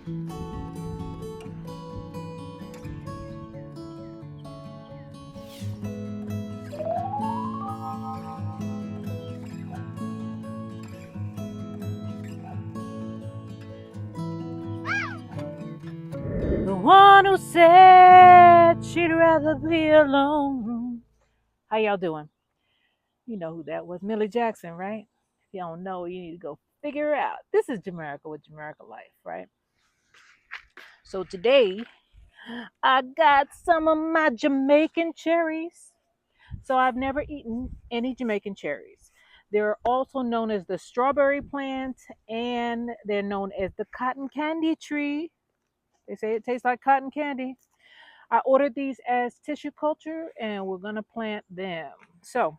The one who said she'd rather be alone. How y'all doing? You know who that was. Millie Jackson, right? If you don't know, you need to go figure it out. This is Jamaica with Jamaica Life, right? So today, I got some of my Jamaican cherries. So I've never eaten any Jamaican cherries. They're also known as the strawberry plant and they're known as the cotton candy tree. They say it tastes like cotton candy. I ordered these as tissue culture and we're going to plant them. So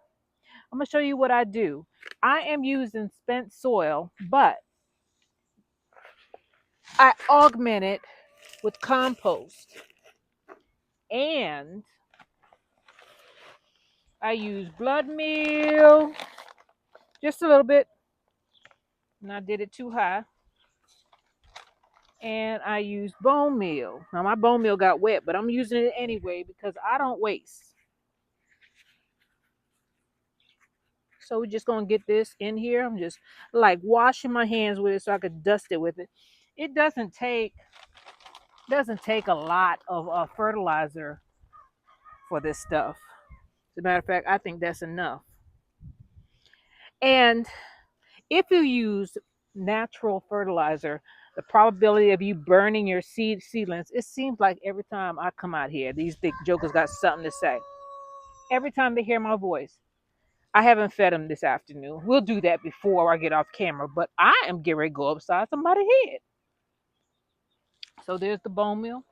I'm going to show you what I do. I am using spent soil, but I augment it with compost and I use blood meal just a little bit, and I did it too high. And I used bone meal. Now my bone meal got wet, but I'm using it anyway because I don't waste. So we're just gonna get this in here. I'm just like washing my hands with it so I could dust it with it. It doesn't take a lot of fertilizer for this stuff. As a matter of fact, I think that's enough. And if you use natural fertilizer, the probability of you burning your seedlings, it seems like every time I come out here, these big jokers got something to say. Every time they hear my voice. I haven't fed them this afternoon. We'll do that before I get off camera, but I am getting ready to go upside somebody's head. So there's the bone meal.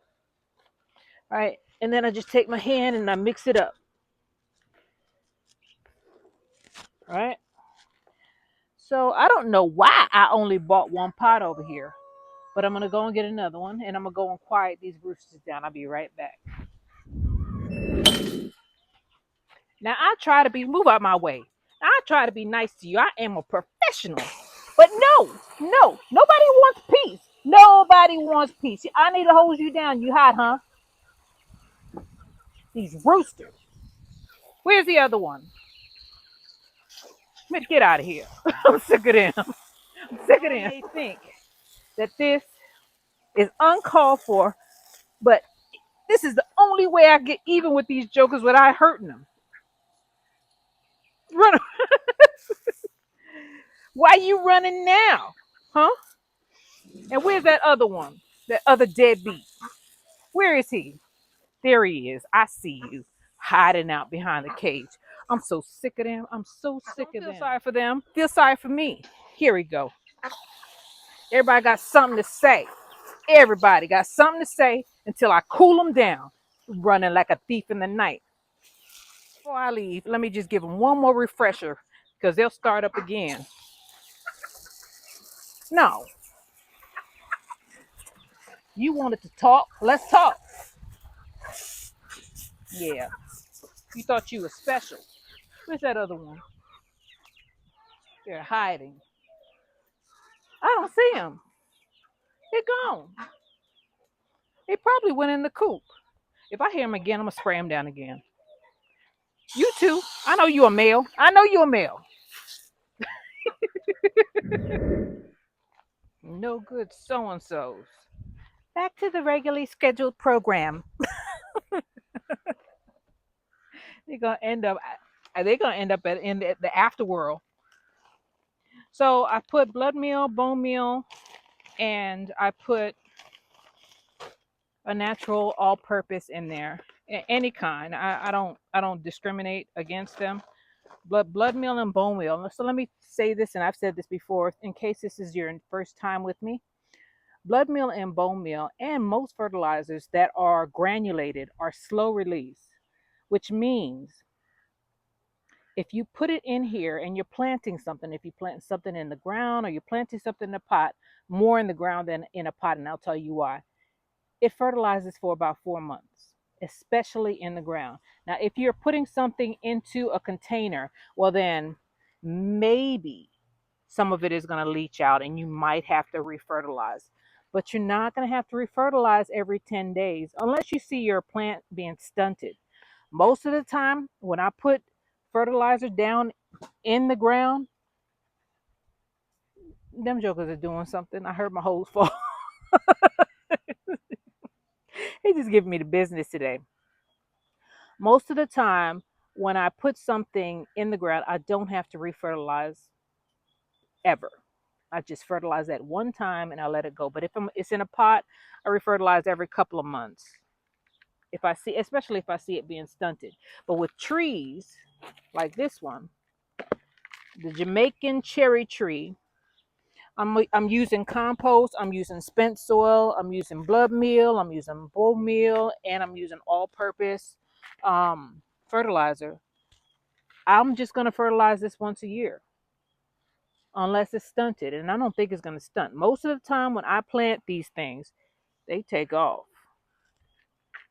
All right. And then I just take my hand and I mix it up. All right. So I don't know why I only bought one pot over here, but I'm going to go and get another one and I'm going to go and quiet these roosters down. I'll be right back. Now I try to move out my way. I try to be nice to you. I am a professional. But no, no, nobody wants peace. Nobody wants peace. I need to hold you down. You hot, huh? These roosters. Where's the other one? Let's get out of here. I'm sick of them. I'm sick of them. They think that this is uncalled for, but this is the only way I get even with these jokers without hurting them. Run. Why you running now? Huh? And where's that other one? That other deadbeat? Where is he? There he is. I see you hiding out behind the cage. I'm so sick of them. I'm so sick of them. Feel sorry for them. Feel sorry for me. Here we go. Everybody got something to say. Everybody got something to say until I cool them down. Running like a thief in the night. Before I leave, let me just give them one more refresher because they'll start up again. No. You wanted to talk? Let's talk. Yeah. You thought you were special. Where's that other one? They're hiding. I don't see them. They're gone. They probably went in the coop. If I hear them again, I'm going to spray them down again. You too. I know you're a male. I know you're a male. No good so-and-sos. Back to the regularly scheduled program. They're gonna end up. They're gonna end up in the afterworld. So I put blood meal, bone meal, and I put a natural all-purpose in there, any kind. I don't discriminate against them. Blood meal and bone meal. So let me say this, and I've said this before, in case this is your first time with me. Blood meal and bone meal and most fertilizers that are granulated are slow release, which means if you put it in here and you're planting something, if you plant something in the ground or you're planting something in a pot, more in the ground than in a pot, and I'll tell you why. It fertilizes for about 4 months, especially in the ground. Now, if you're putting something into a container, well, then maybe some of it is going to leach out and you might have to refertilize. but you're not going to have to refertilize every 10 days unless you see your plant being stunted. Most of the time, when I put fertilizer down in the ground, them jokers are doing something. I heard my hose fall. They just giving me the business today. Most of the time, when I put something in the ground, I don't have to refertilize ever. I just fertilize that one time and I let it go. But if it's in a pot, I refertilize every couple of months. If I see, especially if I see it being stunted. But with trees like this one, the Jamaican cherry tree, I'm using compost, I'm using spent soil, I'm using blood meal, I'm using bone meal, and I'm using all-purpose fertilizer. I'm just gonna fertilize this once a year, unless it's stunted, and I don't think it's gonna stunt. Most of the time when I plant these things, they take off.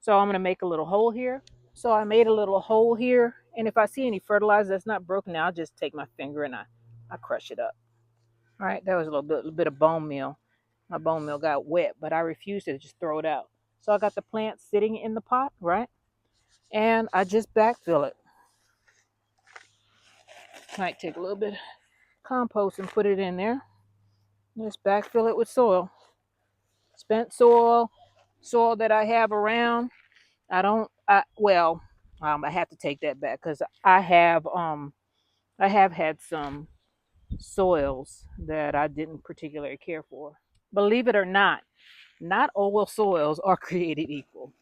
So I'm gonna make a little hole here. So I made a little hole here, and if I see any fertilizer that's not broken, I'll just take my finger and I crush it up. All right, there was a little bit of bone meal. My bone meal got wet, but I refused to just throw it out. So I got the plant sitting in the pot, right? And I just backfill it. Might take a little bit of compost and put it in there. Just backfill it with soil. Spent soil, soil that I have around. I have to take that back because I have had some soils that I didn't particularly care for. Believe it or not all soils are created equal.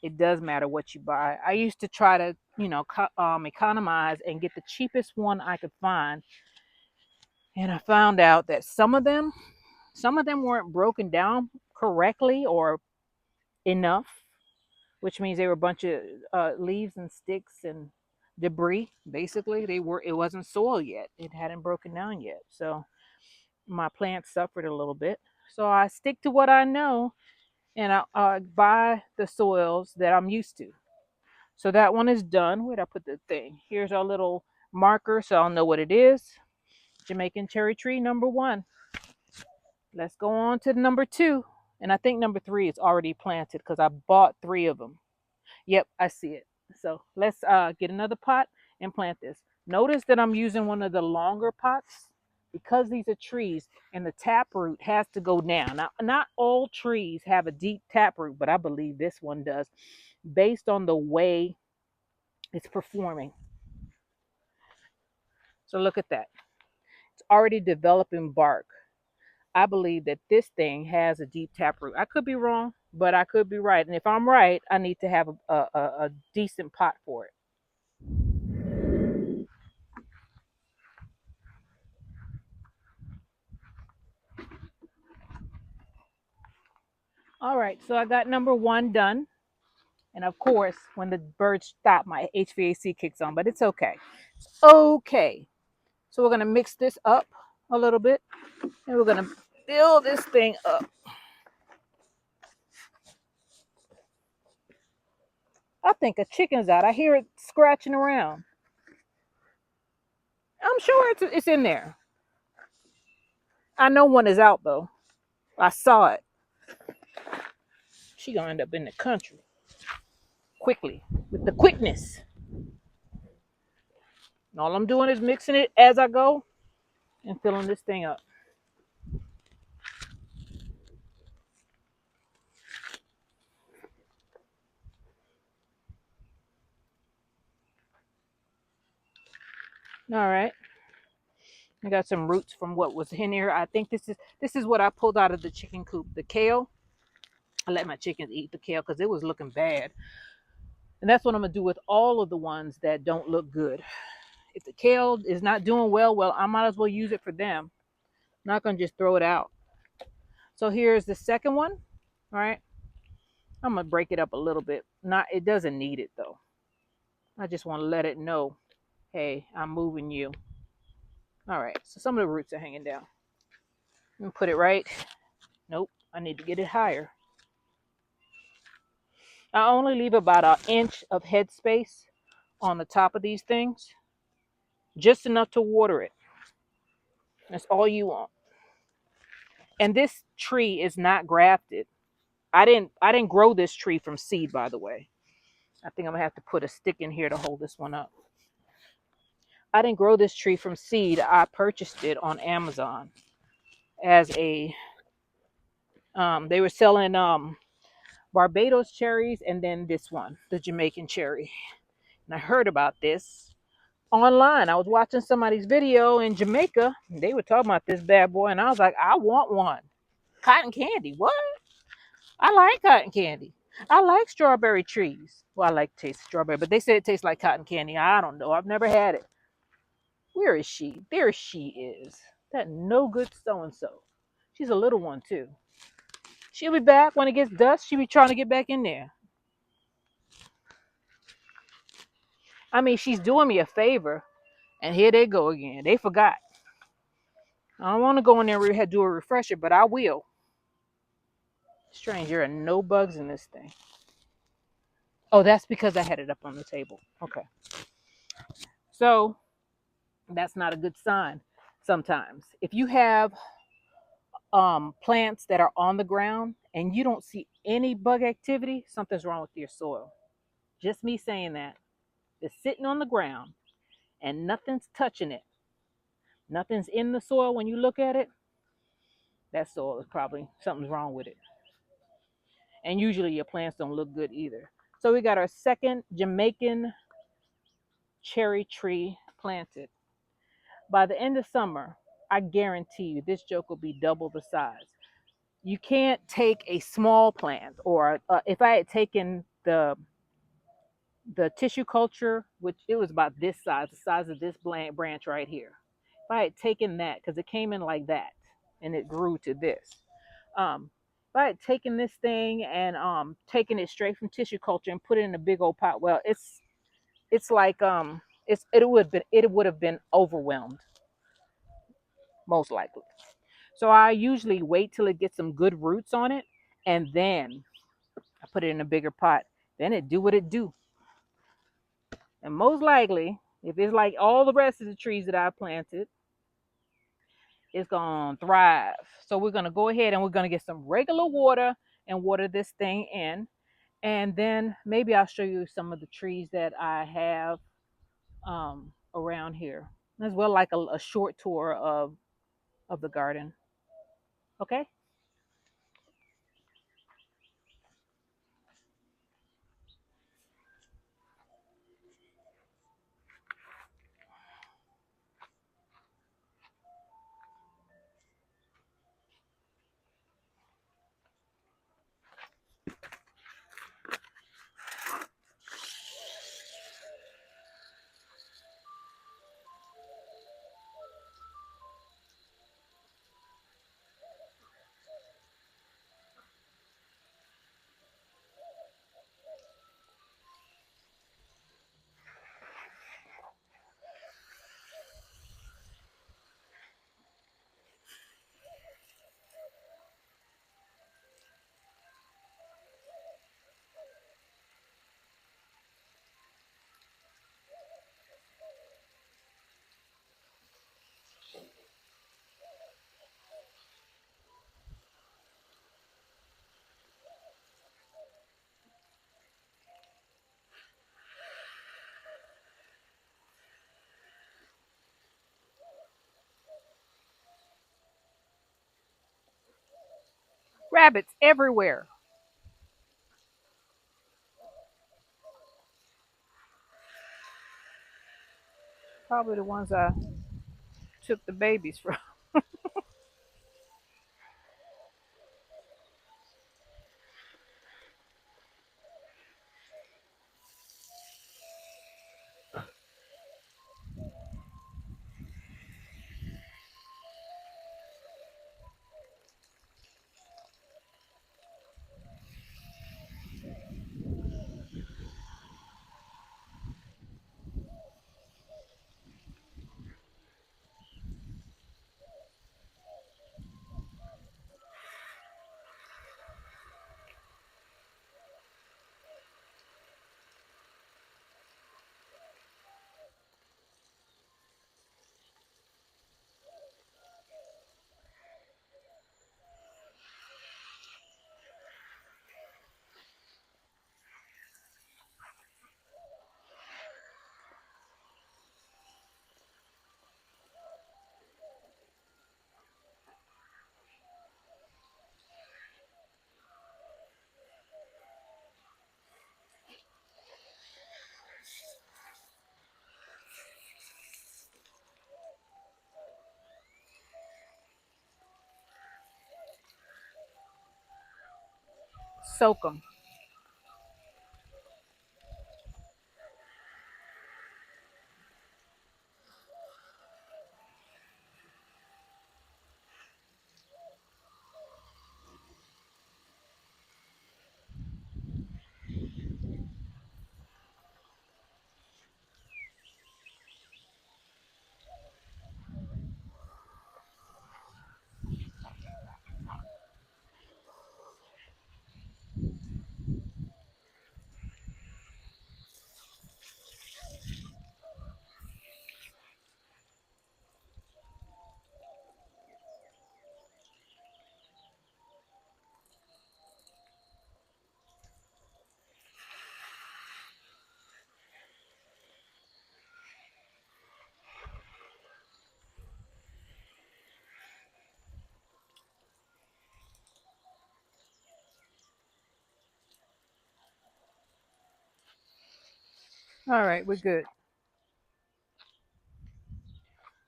It does matter what you buy. I used to try to, economize and get the cheapest one I could find, and I found out that some of them weren't broken down correctly or enough, which means they were a bunch of leaves and sticks and debris. Basically, it wasn't soil yet. It hadn't broken down yet. So my plants suffered a little bit. So I stick to what I know, and I buy the soils that I'm used to. So that one is done. Where'd I put the thing? Here's our little marker so I'll know what it is. Jamaican cherry tree number 1. Let's go on to number 2. And I think number 3 is already planted because I bought 3 of them. Yep, I see it. So let's get another pot and plant this. Notice that I'm using one of the longer pots because these are trees and the tap root has to go down. Now, not all trees have a deep tap root, but I believe this one does based on the way it's performing. So look at that. It's already developing bark. I believe that this thing has a deep taproot. I could be wrong, but I could be right. And if I'm right, I need to have a decent pot for it. All right, so I got number 1 done. And of course, when the birds stop, my HVAC kicks on, but it's okay. It's okay. So we're going to mix this up a little bit, and we're going to fill this thing up. I think a chicken's out. I hear it scratching around. I'm sure it's in there. I know one is out, though. I saw it. She gonna end up in the country quickly with the quickness. And all I'm doing is mixing it as I go and filling this thing up. All right. I got some roots from what was in here. I think this is what I pulled out of the chicken coop. The kale. I let my chickens eat the kale because it was looking bad. And that's what I'm gonna do with all of the ones that don't look good. If the kale is not doing well, I might as well use it for them. I'm not gonna just throw it out. So here's the second one. All right. I'm gonna break it up a little bit. Not it doesn't need it though. I just want to let it know, hey, I'm moving you. All right. So some of the roots are hanging down. I'm gonna put it right. Nope. I need to get it higher. I only leave about an inch of headspace on the top of these things, just enough to water it. That's all you want. And this tree is not grafted. I didn't grow this tree from seed, by the way. I think I'm gonna have to put a stick in here to hold this one up. I didn't grow this tree from seed. I purchased it on Amazon as a they were selling Barbados cherries and then this one, the Jamaican cherry. And I heard about this online. I was watching somebody's video in Jamaica. And they were talking about this bad boy, and I was like, I want one. Cotton candy. What? I like cotton candy. I like strawberry trees. Well, I like to taste strawberry, but they said it tastes like cotton candy. I don't know. I've never had it. Where is she? There she is. That no good so and so. She's a little one too. She'll be back when it gets dusk. She'll be trying to get back in there. I mean, she's doing me a favor, and here they go again. They forgot. I don't want to go in there and do a refresher, but I will. Strange, there are no bugs in this thing. Oh, that's because I had it up on the table. Okay. So that's not a good sign sometimes. If you have plants that are on the ground and you don't see any bug activity, something's wrong with your soil. Just me saying that. It's sitting on the ground and nothing's touching it. Nothing's in the soil when you look at it. That soil is probably something's wrong with it. And usually your plants don't look good either. So we got our second Jamaican cherry tree planted. By the end of summer, I guarantee you this joke will be double the size. You can't take a small plant, or if I had taken the tissue culture, which it was about this size, the size of this branch right here. If I had taken that, because it came in like that, and it grew to this. If I had taken this thing and taken it straight from tissue culture and put it in a big old pot, well, it's like it would have been overwhelmed, most likely. So I usually wait till it gets some good roots on it, and then I put it in a bigger pot. Then it do what it do. And most likely, if it's like all the rest of the trees that I planted, it's gonna thrive. So we're gonna go ahead and we're gonna get some regular water and water this thing in. And then maybe I'll show you some of the trees that I have around here, as well, like a short tour of the garden. Okay. Rabbits everywhere. Probably the ones I took the babies from. soak them. All right, we're good.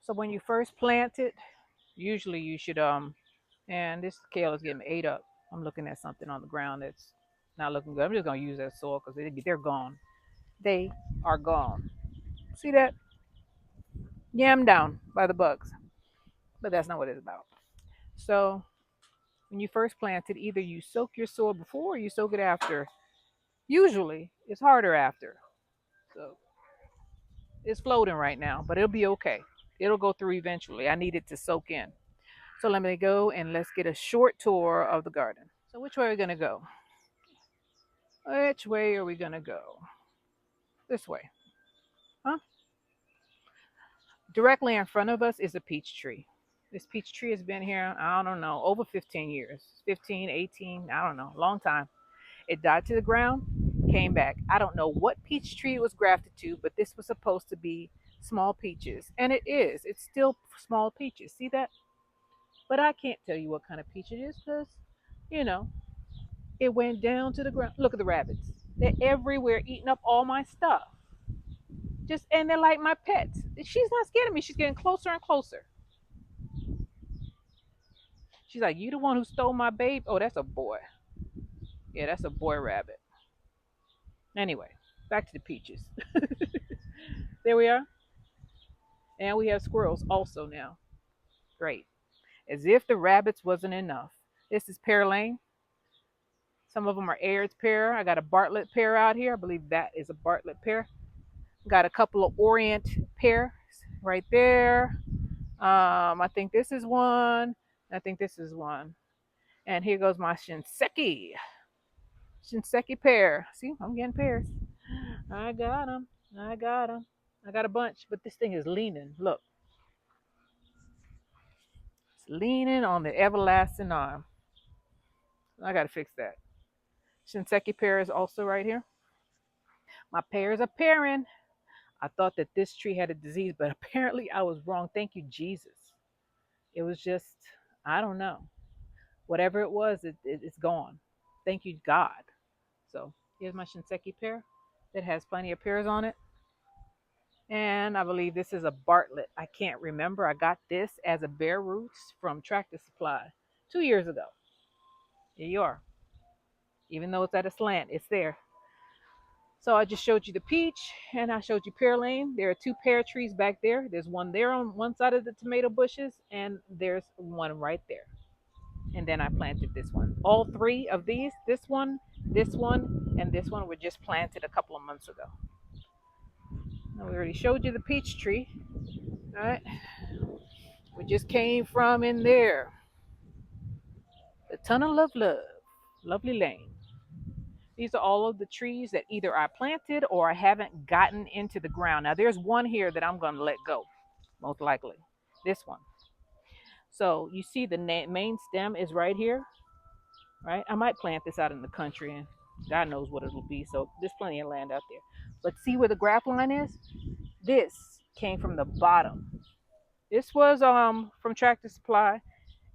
So when you first plant it, usually you should and this kale is getting ate up. I'm looking at something on the ground that's not looking good. I'm just gonna use that soil because they're gone. They are gone. See that? Yam down by the bugs. But that's not what it's about. So when you first plant it, either you soak your soil before or you soak it after. Usually it's harder after. So it's floating right now, but it'll be okay. It'll go through eventually. I need it to soak in. So let me go and let's get a short tour of the garden. So which way are we gonna go? Which way are we gonna go? This way. Huh? Directly in front of us is a peach tree. This peach tree has been here, I don't know, over 15 years. 15, 18, I don't know, long time. It died to the ground, came back. I don't know what peach tree it was grafted to, but this was supposed to be small peaches. And it is. It's still small peaches. See that? But I can't tell you what kind of peach it is because, you know, it went down to the ground. Look at the rabbits. They're everywhere eating up all my stuff. Just and they're like my pets. She's not scared of me. She's getting closer and closer. She's like, "You the one who stole my babe?" Oh, that's a boy. Yeah, that's a boy rabbit. Anyway, back to the peaches. There we are. And we have squirrels also now. Great. As if the rabbits wasn't enough. This is pear lane. Some of them are Aird's pear. I got a Bartlett pear out here. I believe that is a Bartlett pear. Got a couple of Orient pears right there. I think this is one. I think this is one. And here goes my Shinseki. Shinseki pear. See, I'm getting pears. I got them. I got them. I got a bunch, but this thing is leaning. Look, it's leaning on the everlasting arm. I got to fix that. Shinseki pear is also right here. My pears are pairing. I thought that this tree had a disease, but apparently I was wrong. Thank you, Jesus. It was just, I don't know. Whatever it was, it's gone. Thank you, God. So here's my Shinseki pear that has plenty of pears on it. And I believe this is a Bartlett. I can't remember. I got this as a bare roots from Tractor Supply 2 years ago. Here you are. Even though it's at a slant, it's there. So I just showed you the peach and I showed you pear lane. There are two pear trees back there. There's one there on one side of the tomato bushes, and there's one right there. And then I planted this one. All three of these, this one, and this one were just planted a couple of months ago. Now we already showed you the peach tree. All right. We just came from in there. The tunnel of love. Lovely lane. These are all of the trees that either I planted or I haven't gotten into the ground. Now there's one here that I'm going to let go, most likely. This one. So you see the main stem is right here, right? I might plant this out in the country and God knows what it'll be. So there's plenty of land out there. But see where the graft line is? This came from the bottom. This was from Tractor Supply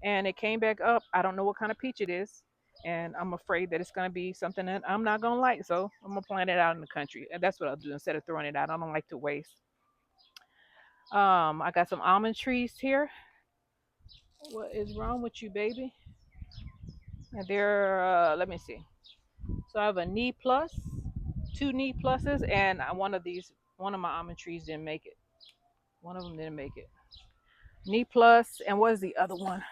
and it came back up. I don't know what kind of peach it is. And I'm afraid that it's going to be something that I'm not going to like. So I'm going to plant it out in the country. And that's what I'll do instead of throwing it out. I don't like to waste. I got some almond trees here. What is wrong with you, baby? And they're, let me see. So I have a knee plus, two knee pluses, and one of my almond trees didn't make it. One of them didn't make it. Knee plus, and what is the other one?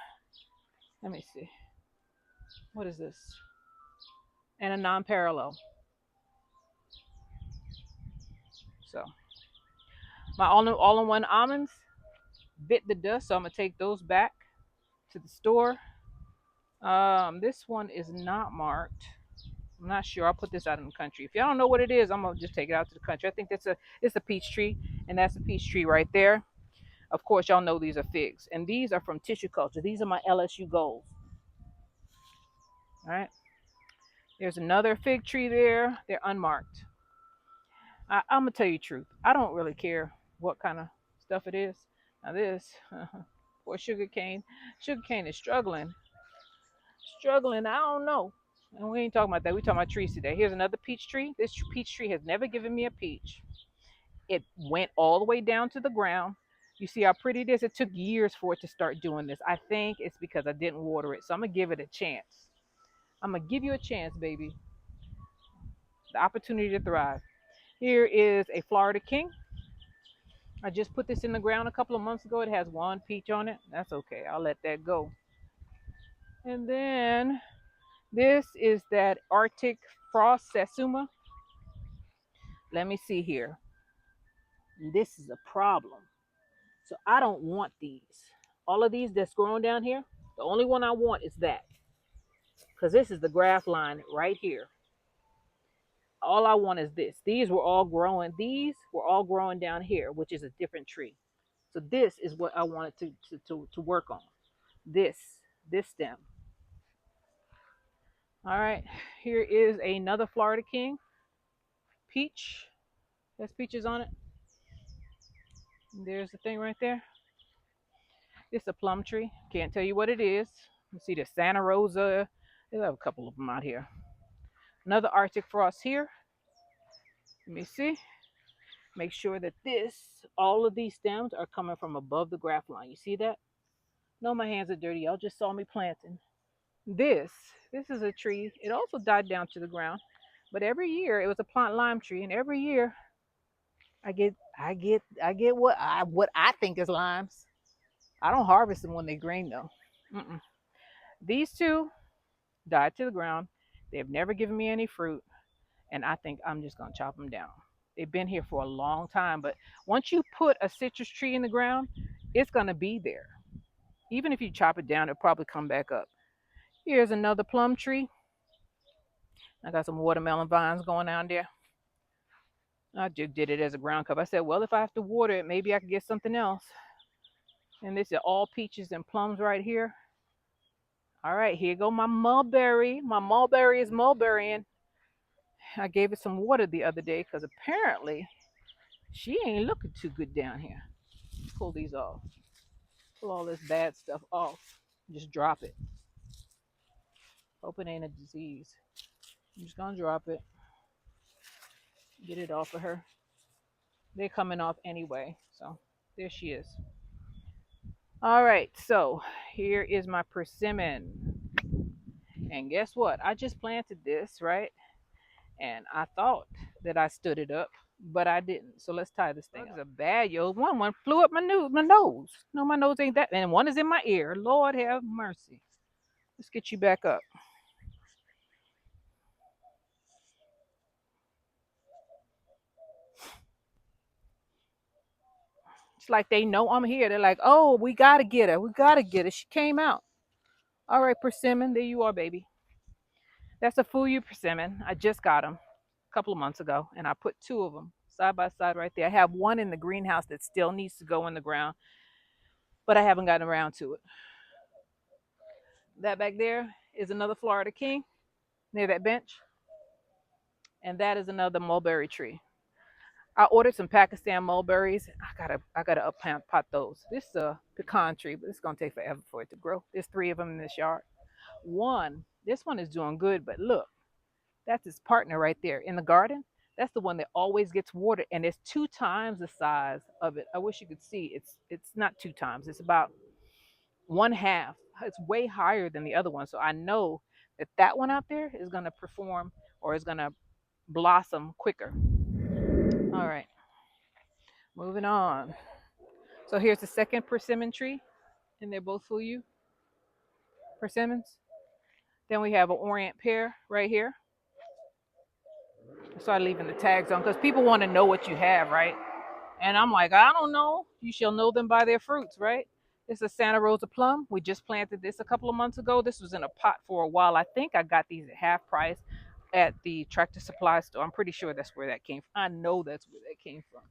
Let me see. What is this? And a non-parallel. So my all-in-one almonds bit the dust, so I'm gonna take those back to the store. This one is not marked. I'm not sure. I'll put this out in the country. If y'all don't know what it is, I'm gonna just take it out to the country. I think it's a peach tree, and that's a peach tree right there. Of course, y'all know these are figs, and these are from tissue culture. These are my LSU golds. All right. There's another fig tree there. They're unmarked. I'm gonna tell you the truth. I don't really care what kind of stuff it is. Now this, poor sugar cane is struggling. I don't know. And we ain't talking about that. We talking about trees today. Here's another peach tree. This peach tree has never given me a peach. It went all the way down to the ground. You see how pretty it is? It took years for it to start doing this. I think it's because I didn't water it. So I'm gonna give it a chance. I'm gonna give you a chance, baby. The opportunity to thrive. Here is a Florida King. I just put this in the ground a couple of months ago. It has one peach on it. That's okay. I'll let that go. And then this is that Arctic Frost Satsuma. Let me see here. This is a problem. So I don't want these. All of these that's growing down here, the only one I want is that. Because this is the graft line right here. All I want is this. These were all growing. These were all growing down here, which is a different tree. So this is what I wanted to work on. This stem. All right. Here is another Florida King. Peach. There's peaches on it. And there's the thing right there. It's a plum tree. Can't tell you what it is. You see the Santa Rosa. There's a couple of them out here. Another Arctic Frost here. Let me see. Make sure that all of these stems are coming from above the graft line. You see that? No, my hands are dirty. Y'all just saw me planting. This, this is a tree. It also died down to the ground. But every year it was a plant lime tree, and every year I get what I think is limes. I don't harvest them when they green though. Mm-mm. These two died to the ground. They have never given me any fruit, and I think I'm just gonna chop them down. They've been here for a long time, but once you put a citrus tree in the ground, it's gonna be there. Even if you chop it down, it'll probably come back up. Here's another plum tree. I got some watermelon vines going down there. I just did it as a ground cover. I said, well, if I have to water it, maybe I could get something else. And this is all peaches and plums right here. All right, here go my mulberry. My mulberry is mulberrying. I gave it some water the other day because apparently she ain't looking too good down here. Pull these off. Pull all this bad stuff off. Just drop it. Hope it ain't a disease. I'm just gonna drop it. Get it off of her. They're coming off anyway. So there she is. All right, so here is my persimmon. And guess what? I just planted this, right? And I thought that I stood it up, but I didn't. So let's tie this thing. It's a bad yo. One flew up my nose. No, my nose ain't that. And one is in my ear. Lord have mercy. Let's get you back up. It's like they know I'm here. They're like, oh, we gotta get her. We gotta get her. She came out. All right, persimmon, there you are, baby. That's a Fuyu persimmon. I just got them a couple of months ago, and I put two of them side by side right there. I have one in the greenhouse that still needs to go in the ground, but I haven't gotten around to it. That back there is another Florida King near that bench, and that is another mulberry tree. I ordered some Pakistan mulberries. I gotta up pot those. This is a pecan tree, but it's gonna take forever for it to grow. There's three of them in this yard. This one is doing good, but look, that's his partner right there in the garden. That's the one that always gets watered, and it's two times the size of it. I wish you could see. It's not two times. It's about one half. It's way higher than the other one. So I know that one out there is going to perform or it's gonna blossom quicker. All right, moving on. So here's the second persimmon tree, and they're both for you, persimmons. Then we have an orient pear right here. I started leaving the tags on because people want to know what you have, right? And I'm like, I don't know. You shall know them by their fruits, right? This is Santa Rosa plum. We just planted this a couple of months ago. This was in a pot for a while. I think I got these at half price at the Tractor Supply store. I'm pretty sure that's where that came from. I know that's where that came from.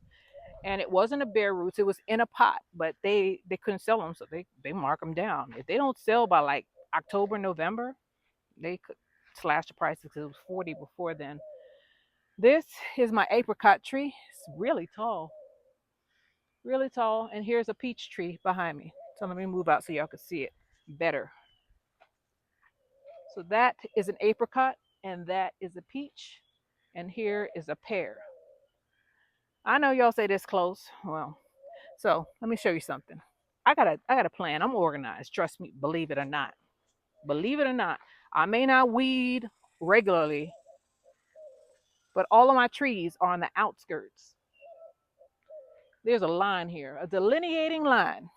And it wasn't a bare roots. It was in a pot, but they couldn't sell them, so they mark them down. If they don't sell by like October, November, they could slash the prices because it was 40 before then. This is my apricot tree. It's really tall. And here's a peach tree behind me. So let me move out so y'all can see it better. So that is an apricot, and that is a peach, and here is a pear. I know y'all say this close. Well, so let me show you something. I got a plan. I'm organized. Trust me, believe it or not. Believe it or not. I may not weed regularly, but all of my trees are on the outskirts. There's a line here, a delineating line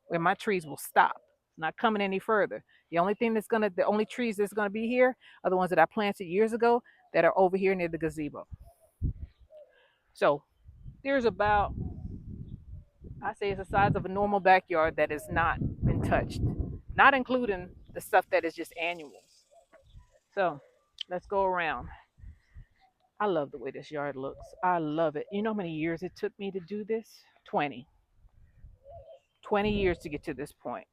where my trees will stop, not coming any further. The only trees that's gonna be here are the ones that I planted years ago that are over here near the gazebo. So there's about, I say it's the size of a normal backyard that has not been touched, not including the stuff that is just annuals. So let's go around. I love the way this yard looks. I love it. You know how many years it took me to do this? 20. 20 years to get to this point.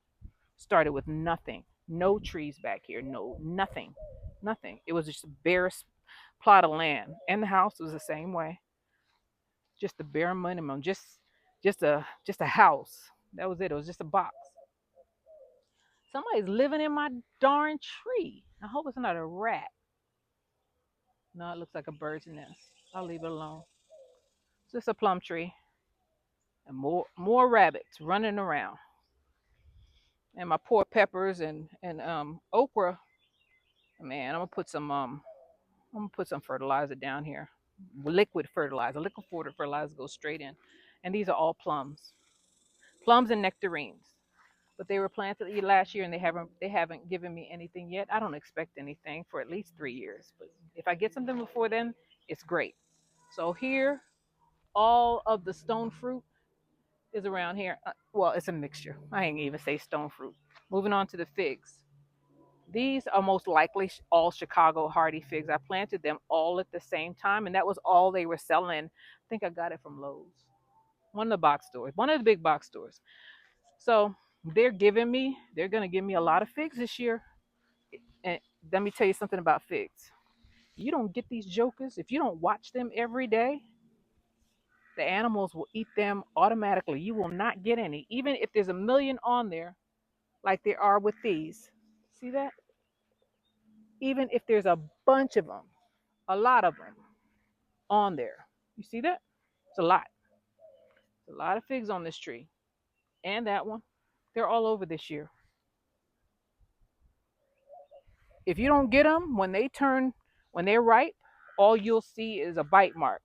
Started with nothing. No trees back here. No, nothing. Nothing. It was just a bare plot of land. And the house was the same way. Just the bare minimum. Just a house. That was it. It was just a box. Somebody's living in my darn tree. I hope it's not a rat. No, it looks like a bird's nest. I'll leave it alone. It's just a plum tree. And more rabbits running around. And my poor peppers and okra. Man, I'm gonna put some fertilizer down here. Liquid fertilizer. Liquid fertilizer goes straight in. And these are all plums. Plums and nectarines. But they were planted last year and they haven't given me anything yet. I don't expect anything for at least 3 years. But if I get something before then, it's great. So here, all of the stone fruit is around here. Well, it's a mixture. I ain't even say stone fruit. Moving on to the figs. These are most likely all Chicago hardy figs. I planted them all at the same time, and that was all they were selling. I think I got it from Lowe's, one of the box stores, one of the big box stores. So they're gonna give me a lot of figs this year. And let me tell you something about figs. You don't get these jokers if you don't watch them every day. The animals will eat them automatically. You will not get any, even if there's a million on there, like there are with these. See that? Even if there's a bunch of them, a lot of them on there. You see that? It's a lot. It's a lot of figs on this tree. And that one. They're all over this year. If you don't get them when they're ripe, all you'll see is a bite mark.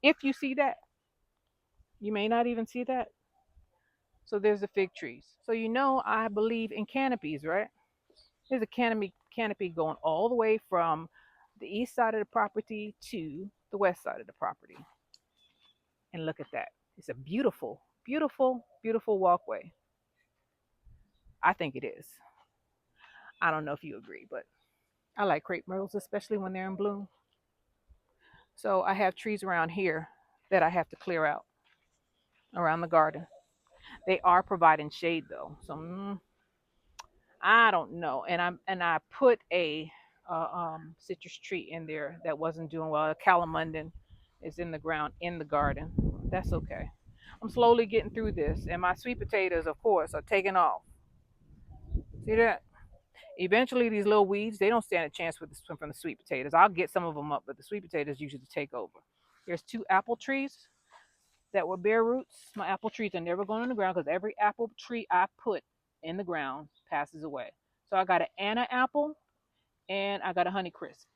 If you see that, you may not even see that. So there's the fig trees. So I believe in canopies, right? There's a canopy going all the way from the east side of the property to the west side of the property. And look at that. It's a beautiful, beautiful, beautiful walkway. I think it is. I don't know if you agree, but I like crepe myrtles, especially when they're in bloom. So I have trees around here that I have to clear out around the garden. They are providing shade though, so I don't know. And I put a citrus tree in there that wasn't doing well. A calamundan is in the ground in the garden. That's okay. I'm slowly getting through this, and my sweet potatoes, of course, are taking off. See that? Eventually, these little weeds, they don't stand a chance with from the sweet potatoes. I'll get some of them up, but the sweet potatoes usually take over. There's two apple trees that were bare roots. My apple trees are never going in the ground because every apple tree I put in the ground passes away. So I got an Anna apple and I got a Honey Crisp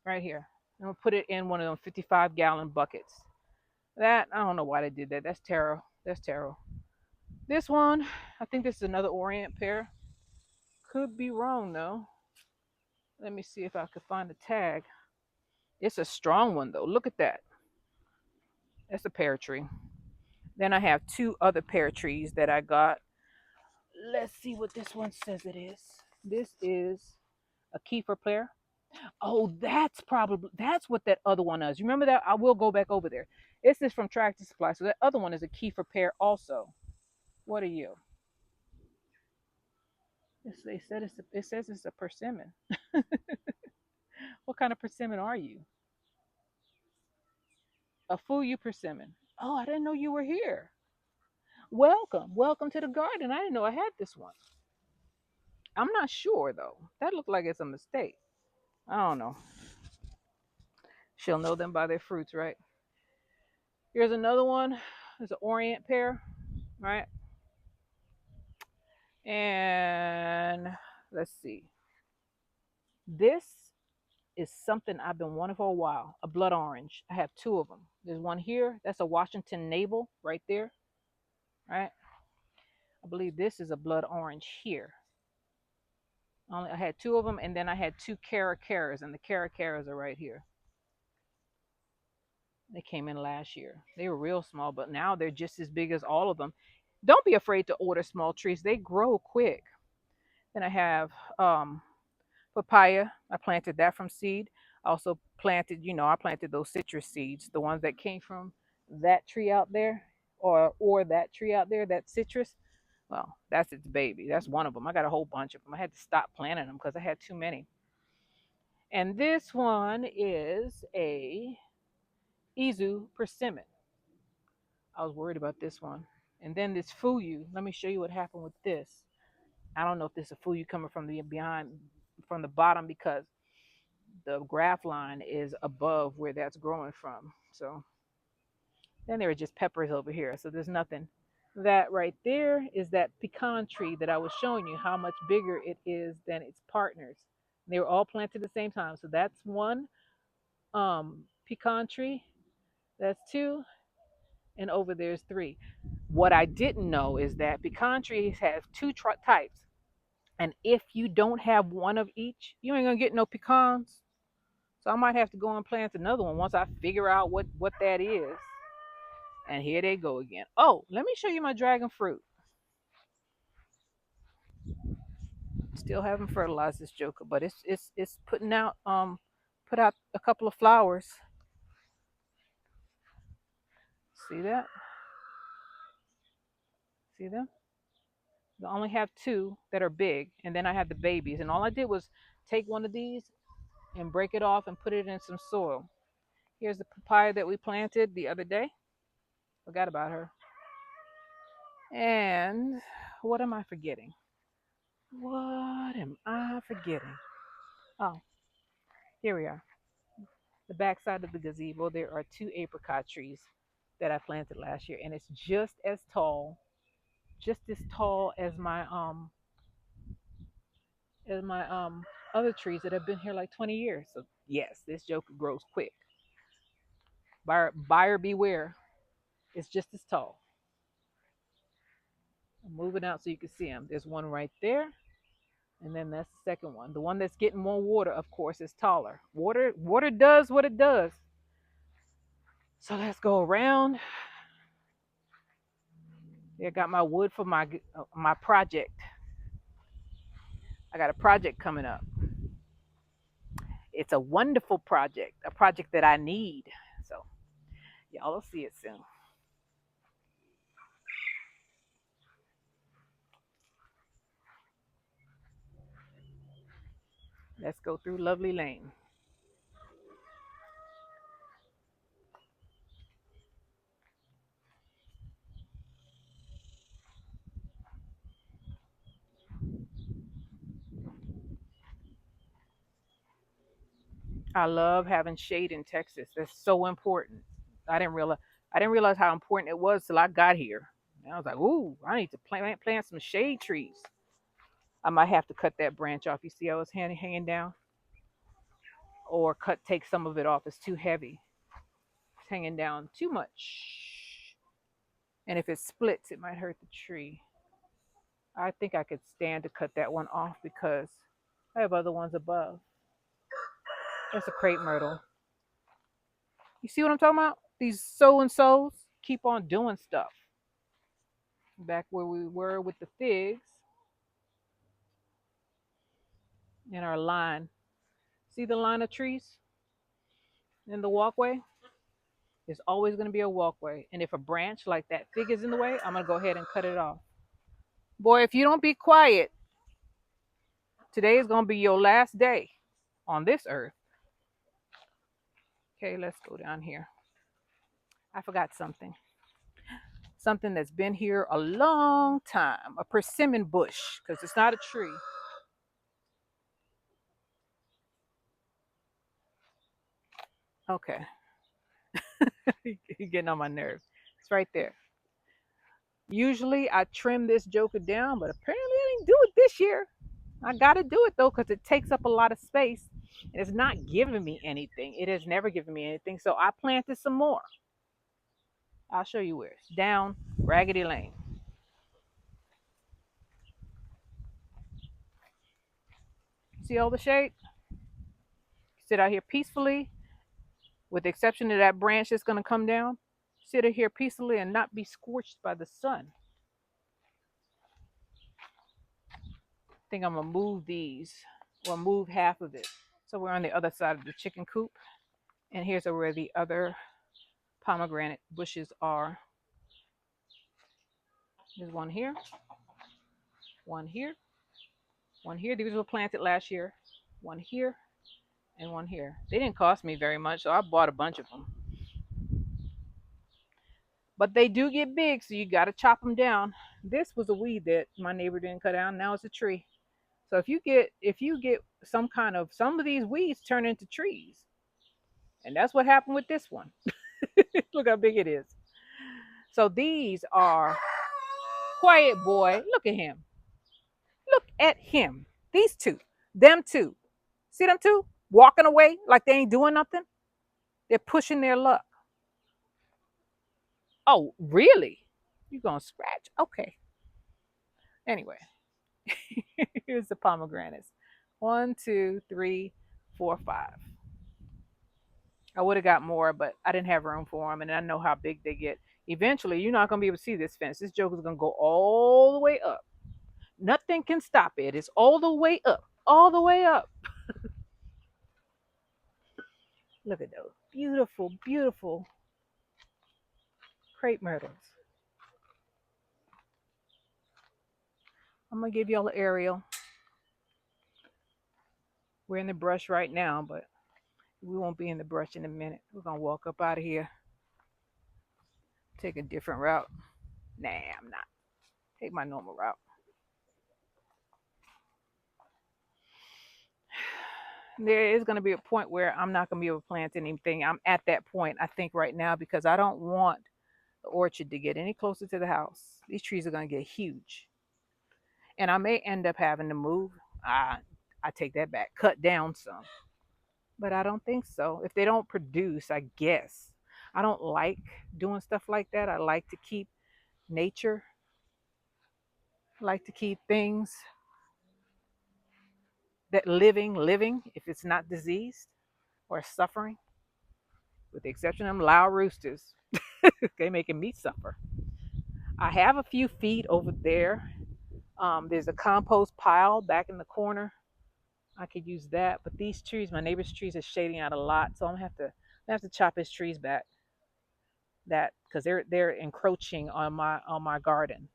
right here. I'm gonna put it in one of them 55-gallon buckets. That I don't know why they did that. That's taro. That's taro. This one, I think this is another Orient pear. Could be wrong though. Let me see if I could find the tag. It's a strong one though. Look at that. That's a pear tree. Then I have two other pear trees that I got. Let's see what this one says it is. This is a kefir pear. Oh, that's what that other one is. You remember that? I will go back over there. This is from Tractor Supply. So that other one is a kefir pear also. What are you? It says it's a persimmon. What kind of persimmon are you? A Fuyu persimmon. Oh, I didn't know you were here. Welcome. Welcome to the garden. I didn't know I had this one. I'm not sure though. That looked like it's a mistake. I don't know. She'll know them by their fruits, right? Here's another one. It's an Orient pear, right? And let's see. This is something I've been wanting for a while. A blood orange. I have two of them. There's one here. That's a Washington navel right there, right? I believe this is a blood orange here. I had two of them, and then I had two caracaras, and the caracaras are right here. They came in last year. They were real small, but now they're just as big as all of them. Don't be afraid to order small trees. They grow quick. Then I have papaya. I planted that from seed. I also planted, I planted those citrus seeds, the ones that came from that tree out there, or that tree out there, that citrus. Well, that's its baby. That's one of them. I got a whole bunch of them. I had to stop planting them because I had too many. And this one is a Izu persimmon. I was worried about this one. And then this fuyu. Let me show you what happened with this. I don't know if this is fuyu coming from the behind, from the bottom, because the graft line is above where that's growing from. So then there are just peppers over here. So there's nothing. That right there is that pecan tree that I was showing you how much bigger it is than its partners. They were all planted at the same time. So that's one pecan tree. That's two. And over there's three. What I didn't know is that pecan trees have two types. And if you don't have one of each, you ain't gonna get no pecans. So I might have to go and plant another one once I figure out what that is. And here they go again. Oh, let me show you my dragon fruit. Still haven't fertilized this joker, but it's putting out put out a couple of flowers. See that? See them? I only have two that are big, and then I have the babies. And all I did was take one of these and break it off and put it in some soil. Here's the papaya that we planted the other day. Forgot about her. And what am I forgetting? What am I forgetting? Oh, here we are. The backside of the gazebo, there are two apricot trees that I planted last year, and it's just as tall as my other trees that have been here like 20 years. So yes, this joker grows quick. Buyer beware. It's just as tall. I'm moving out so you can see them. There's one right there, and then that's the second one. The one that's getting more water, of course, is taller. Water does what it does. So let's go around. I got my wood for my project. I got a project coming up. It's a wonderful project, a project that I need. So y'all will see it soon. Let's go through Lovely Lane. I love having shade in Texas. That's so important. I didn't realize I didn't realize how important it was till I got here. And I was like, ooh, I need to plant some shade trees. I might have to cut that branch off. You see how it's hanging down? or take some of it off. It's too heavy. It's hanging down too much. And if it splits, it might hurt the tree. I think I could stand to cut that one off because I have other ones above. That's a crepe myrtle. You see what I'm talking about? These so and so's keep on doing stuff. Back where we were with the figs in our line. See the line of trees in the walkway? There's always going to be a walkway. And if a branch like that fig is in the way, I'm going to go ahead and cut it off. Boy, if you don't be quiet, today is going to be your last day on this earth. Okay, let's go down here. I forgot something. Something that's been here a long time. A persimmon bush, because it's not a tree. Okay. You're getting on my nerves. It's right there. Usually I trim this joker down, but apparently I didn't do it this year. I got to do it though because it takes up a lot of space and it's not giving me anything. It has never given me anything. So I planted some more. I'll show you where. It's down Raggedy Lane. See all the shade? Sit out here peacefully, with the exception of that branch that's going to come down. Sit here peacefully and not be scorched by the sun. I think I'm going to move these, or move half of it. So we're on the other side of the chicken coop. And here's where the other pomegranate bushes are. There's one here, one here, one here. These were planted last year. One here, and one here. They didn't cost me very much, so I bought a bunch of them. But they do get big, so you got to chop them down. This was a weed that my neighbor didn't cut down. Now it's a tree. So if you get some of these weeds turn into trees, and that's what happened with this one. Look how big it is. So these are quiet boy. Look at him. Look at him. These two, them two. See them two walking away like they ain't doing nothing. They're pushing their luck. Oh, really? You gonna scratch? Okay. Anyway, here's the pomegranates. 1, 2, 3, 4, 5. I would have got more, but I didn't have room for them, and I know how big they get. Eventually, you're not gonna be able to see this fence. This joker's gonna go all the way up. Nothing can stop it. It's all the way up, all the way up. Look at those beautiful, beautiful crepe myrtles. I'm gonna give y'all an aerial. We're in the brush right now, but we won't be in the brush in a minute. We're gonna walk up out of here, take a different route. Nah, I'm not. Take my normal route. There is gonna be a point where I'm not gonna be able to plant anything. I'm at that point, I think, right now because I don't want the orchard to get any closer to the house. These trees are gonna get huge, and I may end up having to move. I take that back, cut down some, but I don't think so. If they don't produce, I guess. I don't like doing stuff like that. I like to keep nature. I like to keep things that living, if it's not diseased or suffering, with the exception of them loud roosters. They making me suffer. I have a few feet over there. There's a compost pile back in the corner. I could use that, but these trees, my neighbor's trees, are shading out a lot, so I'm gonna have to chop his trees back. That because they're encroaching on my garden.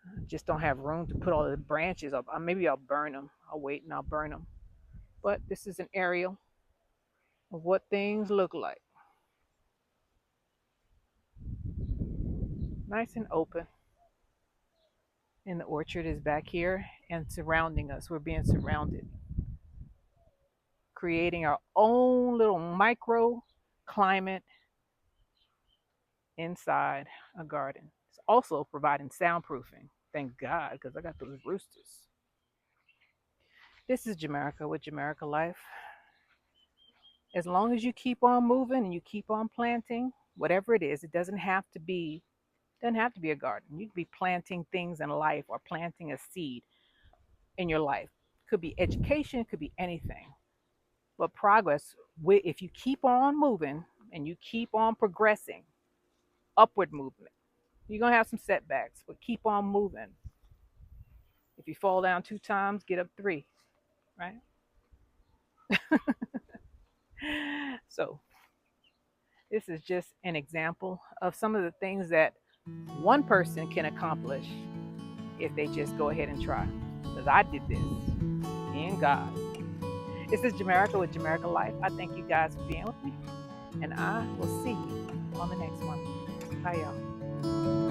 I just don't have room to put all the branches up. Maybe I'll burn them. I'll wait and I'll burn them. But this is an aerial of what things look like. Nice and open. And the orchard is back here and surrounding us. We're being surrounded, creating our own little micro climate inside a garden. It's also providing soundproofing. Thank God, because I got those roosters. This is Jamaica with Jamaica Life. As long as you keep on moving and you keep on planting, whatever it is, it doesn't have to be a garden. You could be planting things in life or planting a seed in your life. Could be education, could be anything. But progress, if you keep on moving and you keep on progressing, upward movement, you're going to have some setbacks, but keep on moving. If you fall down 2 times, get up three, right? So, this is just an example of some of the things that one person can accomplish if they just go ahead and try. Because I did this in God. This is Jamaica with Jamaica Life. I thank you guys for being with me, and I will see you on the next one. Bye, y'all.